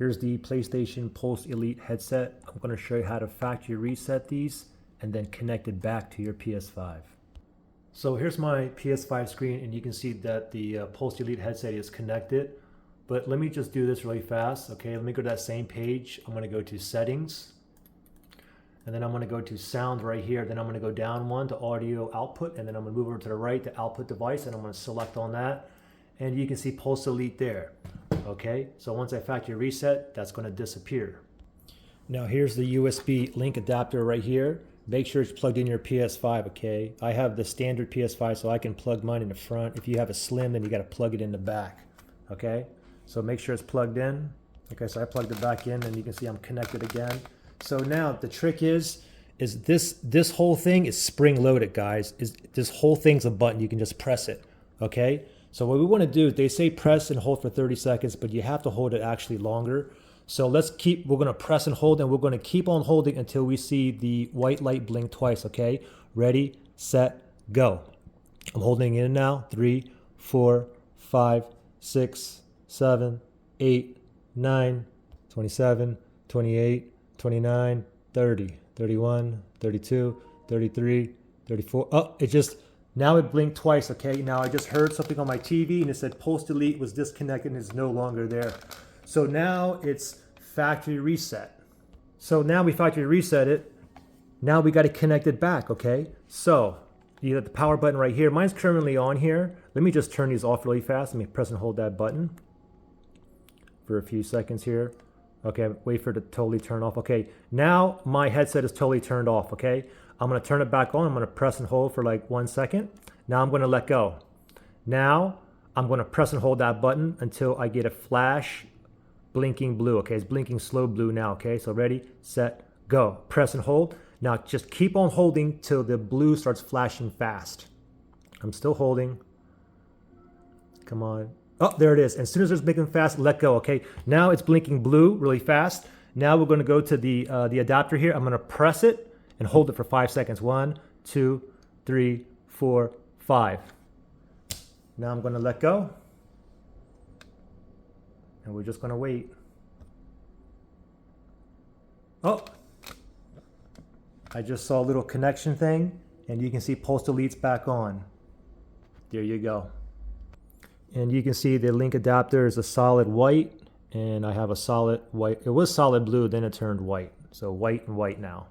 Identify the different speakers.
Speaker 1: Here's the PlayStation Pulse Elite headset. I'm going to show you how to factory reset these and then connect it back to your PS5. So here's my PS5 screen, and you can see that the Pulse Elite headset is connected. But let me just do this really fast. Okay, let me go to that same page. I'm going to go to Settings, and then I'm going to go to Sound right here. Then I'm going to go down one to Audio Output, and then I'm going to move over to the right to Output Device, and I'm going to select on that. And you can see Pulse Elite there. Okay, so once I factory reset, that's going to disappear. Now here's the USB link adapter right here. Make sure it's plugged in your PS5, okay? I have the standard PS5, so I can plug mine in the front. If you have a slim, then you got to plug it in the back, okay? So make sure it's plugged in. Okay, so I plugged it back in, and you can see I'm connected again. So now the trick is this whole thing is spring loaded, guys. This whole thing's a button. You can just press it, okay? So what we want to do is they say press and hold for 30 seconds, but you have to hold it actually longer. So we're going to press and hold, and we're going to keep on holding until we see the white light blink twice, okay? Ready, set, go. I'm holding it in now. 3, 4, 5, 6, 7, 8, 9, 27, 28, 29, 30, 31, 32, 33, 34. Oh, now it blinked twice, okay? Now I just heard something on my TV and it said Pulse Elite was disconnected and is no longer there. So now it's factory reset. So now we factory reset it. Now we got to connect it back, okay? So you have the power button right here. Mine's currently on here. Let me just turn these off really fast. Let me press and hold that button for a few seconds here. Okay, wait for it to totally turn off. Okay, now my headset is totally turned off, okay? I'm going to turn it back on. I'm going to press and hold for like 1 second. Now I'm going to let go. Now I'm going to press and hold that button until I get a flash blinking blue. Okay, it's blinking slow blue now. Okay, so ready, set, go. Press and hold. Now just keep on holding till the blue starts flashing fast. I'm still holding. Come on. Oh, there it is. And as soon as it's blinking fast, let go. Okay, now it's blinking blue really fast. Now we're going to go to the adapter here. I'm going to press it and hold it for 5 seconds. 1, 2, 3, 4, 5. Now I'm going to let go. And we're just going to wait. Oh, I just saw a little connection thing, and you can see Pulse Elite's back on. There you go. And you can see the link adapter is a solid white, and I have a solid white. It was solid blue, then it turned white. So white and white now.